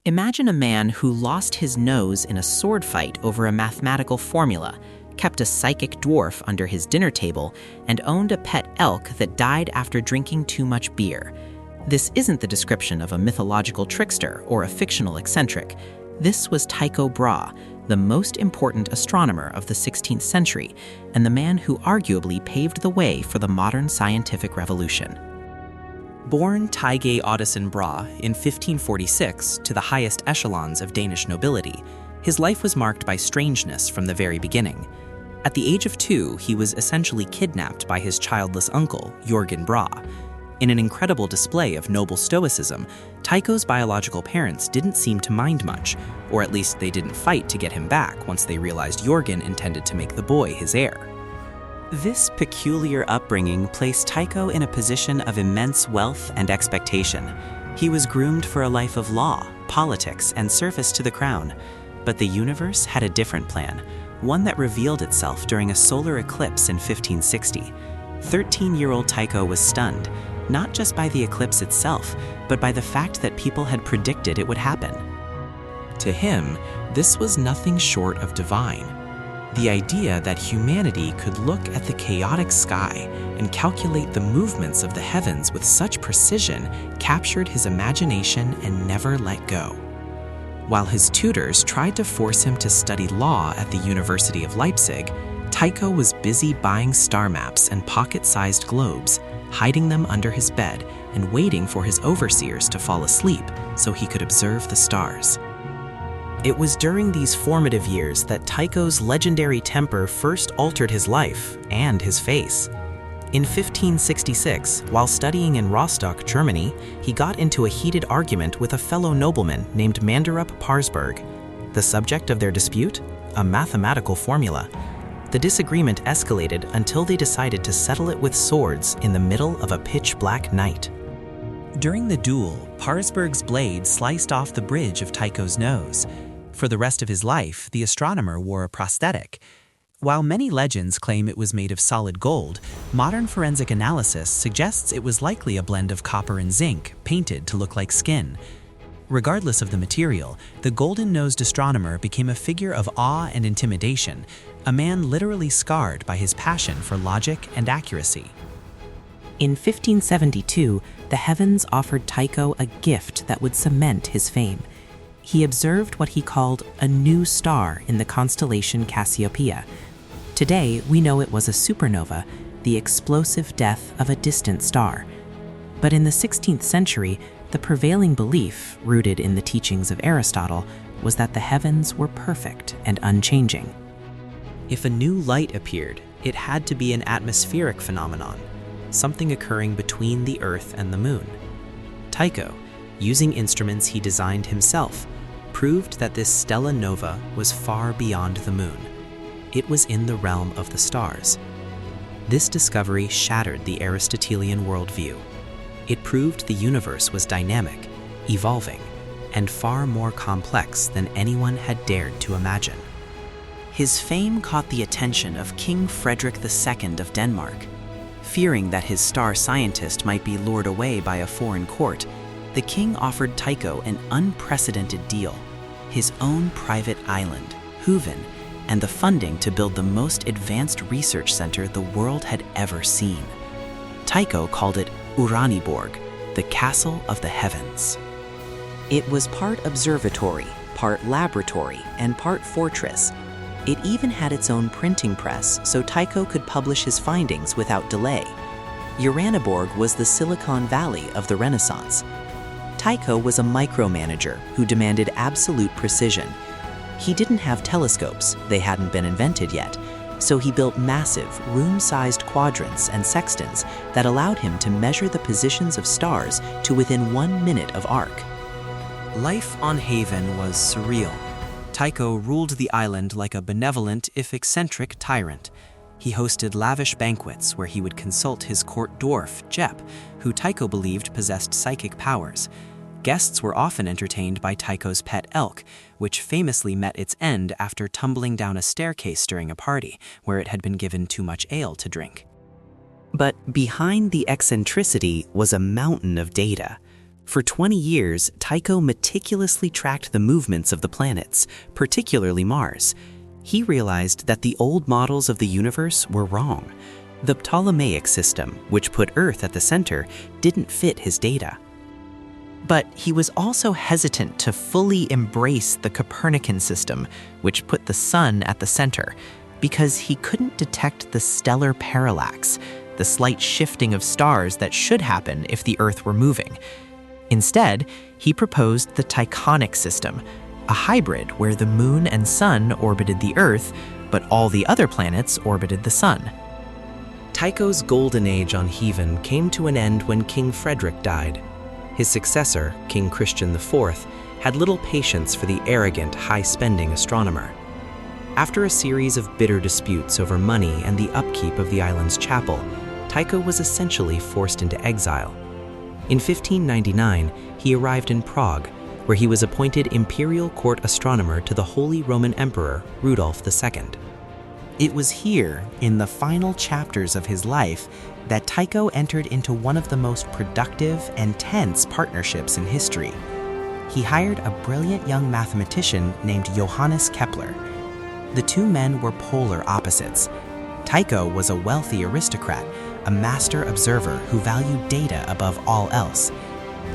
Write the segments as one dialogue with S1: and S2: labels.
S1: Imagine a man who lost his nose in a sword fight over a mathematical formula, kept a psychic dwarf under his dinner table, and owned a pet elk that died after drinking too much beer. This isn't the description of a mythological trickster or a fictional eccentric. This was Tycho Brahe, the most important astronomer of the 16th century, and the man who arguably paved the way for the modern scientific revolution. Born Tycho Brahe in 1546 to the highest echelons of Danish nobility, his life was marked by strangeness from the very beginning. At the age of 2, he was essentially kidnapped by his childless uncle, Jørgen Brahe. In an incredible display of noble stoicism, Tycho's biological parents didn't seem to mind much, or at least they didn't fight to get him back once they realized Jørgen intended to make the boy his heir. This peculiar upbringing placed Tycho in a position of immense wealth and expectation. He was groomed for a life of law, politics, and service to the crown. But the universe had a different plan, one that revealed itself during a solar eclipse in 1560. 13-year-old Tycho was stunned, not just by the eclipse itself, but by the fact that people had predicted it would happen. To him, this was nothing short of divine. The idea that humanity could look at the chaotic sky and calculate the movements of the heavens with such precision captured his imagination and never let go. While his tutors tried to force him to study law at the University of Leipzig, Tycho was busy buying star maps and pocket-sized globes, hiding them under his bed and waiting for his overseers to fall asleep so he could observe the stars. It was during these formative years that Tycho's legendary temper first altered his life and his face. In 1566, while studying in Rostock, Germany, he got into a heated argument with a fellow nobleman named Manderup Parsberg. The subject of their dispute? A mathematical formula. The disagreement escalated until they decided to settle it with swords in the middle of a pitch-black night. During the duel, Parsberg's blade sliced off the bridge of Tycho's nose. For the rest of his life, the astronomer wore a prosthetic. While many legends claim it was made of solid gold, modern forensic analysis suggests it was likely a blend of copper and zinc, painted to look like skin. Regardless of the material, the golden-nosed astronomer became a figure of awe and intimidation, a man literally scarred by his passion for logic and accuracy. In 1572, the heavens offered Tycho a gift that would cement his fame. He observed what he called a new star in the constellation Cassiopeia. Today, we know it was a supernova, the explosive death of a distant star. But in the 16th century, the prevailing belief, rooted in the teachings of Aristotle, was that the heavens were perfect and unchanging. If a new light appeared, it had to be an atmospheric phenomenon, something occurring between the Earth and the Moon. Tycho, using instruments he designed himself, proved that this stella nova was far beyond the Moon. It was in the realm of the stars. This discovery shattered the Aristotelian worldview. It proved the universe was dynamic, evolving, and far more complex than anyone had dared to imagine. His fame caught the attention of King Frederick II of Denmark. Fearing that his star scientist might be lured away by a foreign court, the king offered Tycho an unprecedented deal: his own private island, Huvin, and the funding to build the most advanced research center the world had ever seen. Tycho called it Uraniborg, the castle of the heavens. It was part observatory, part laboratory, and part fortress. It even had its own printing press, so Tycho could publish his findings without delay. Uraniborg was the Silicon Valley of the Renaissance. Tycho was a micromanager who demanded absolute precision. He didn't have telescopes, they hadn't been invented yet, so he built massive, room-sized quadrants and sextants that allowed him to measure the positions of stars to within 1 minute of arc. Life on Haven was surreal. Tycho ruled the island like a benevolent, if eccentric, tyrant. He hosted lavish banquets where he would consult his court dwarf, Jep, who Tycho believed possessed psychic powers. Guests were often entertained by Tycho's pet elk, which famously met its end after tumbling down a staircase during a party where it had been given too much ale to drink. But behind the eccentricity was a mountain of data. For 20 years, Tycho meticulously tracked the movements of the planets, particularly Mars. He realized that the old models of the universe were wrong. The Ptolemaic system, which put Earth at the center, didn't fit his data. But he was also hesitant to fully embrace the Copernican system, which put the sun at the center, because he couldn't detect the stellar parallax, the slight shifting of stars that should happen if the Earth were moving. Instead, he proposed the Tychonic system, a hybrid where the moon and sun orbited the Earth, but all the other planets orbited the sun. Tycho's golden age on Heaven came to an end when King Frederick died. His successor, King Christian IV, had little patience for the arrogant, high-spending astronomer. After a series of bitter disputes over money and the upkeep of the island's chapel, Tycho was essentially forced into exile. In 1599, he arrived in Prague, where he was appointed imperial court astronomer to the Holy Roman Emperor Rudolf II. It was here, in the final chapters of his life, that Tycho entered into one of the most productive and tense partnerships in history. He hired a brilliant young mathematician named Johannes Kepler. The two men were polar opposites. Tycho was a wealthy aristocrat, a master observer who valued data above all else.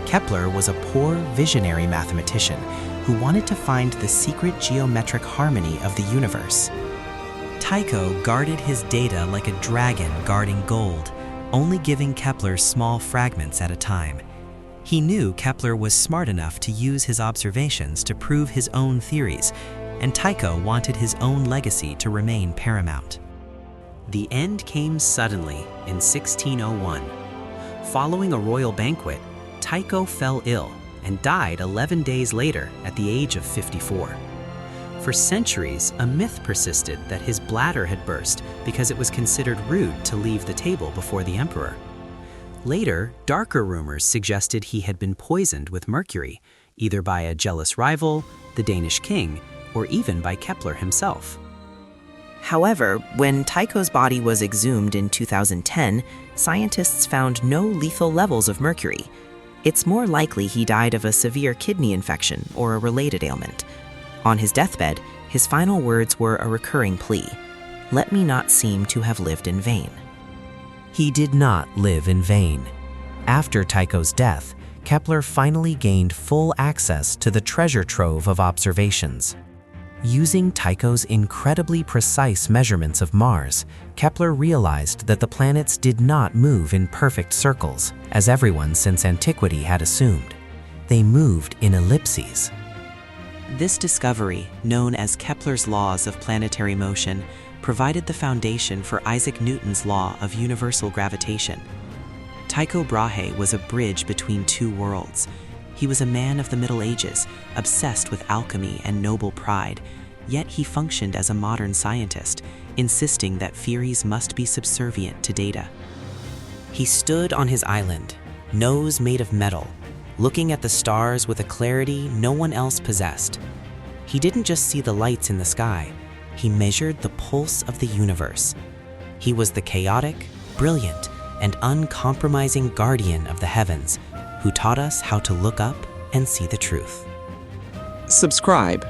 S1: Kepler was a poor, visionary mathematician who wanted to find the secret geometric harmony of the universe. Tycho guarded his data like a dragon guarding gold, only giving Kepler small fragments at a time. He knew Kepler was smart enough to use his observations to prove his own theories, and Tycho wanted his own legacy to remain paramount. The end came suddenly in 1601. Following a royal banquet, Tycho fell ill and died 11 days later at the age of 54. For centuries, a myth persisted that his bladder had burst because it was considered rude to leave the table before the emperor. Later, darker rumors suggested he had been poisoned with mercury, either by a jealous rival, the Danish king, or even by Kepler himself. However, when Tycho's body was exhumed in 2010, scientists found no lethal levels of mercury. It's more likely he died of a severe kidney infection or a related ailment. On his deathbed, his final words were a recurring plea: "Let me not seem to have lived in vain." He did not live in vain. After Tycho's death, Kepler finally gained full access to the treasure trove of observations. Using Tycho's incredibly precise measurements of Mars, Kepler realized that the planets did not move in perfect circles, as everyone since antiquity had assumed. They moved in ellipses. This discovery, known as Kepler's laws of planetary motion, provided the foundation for Isaac Newton's law of universal gravitation. Tycho Brahe was a bridge between two worlds. He was a man of the Middle Ages, obsessed with alchemy and noble pride, yet he functioned as a modern scientist, insisting that theories must be subservient to data. He stood on his island, nose made of metal, looking at the stars with a clarity no one else possessed. He didn't just see the lights in the sky, he measured the pulse of the universe. He was the chaotic, brilliant, and uncompromising guardian of the heavens, who taught us how to look up and see the truth.
S2: Subscribe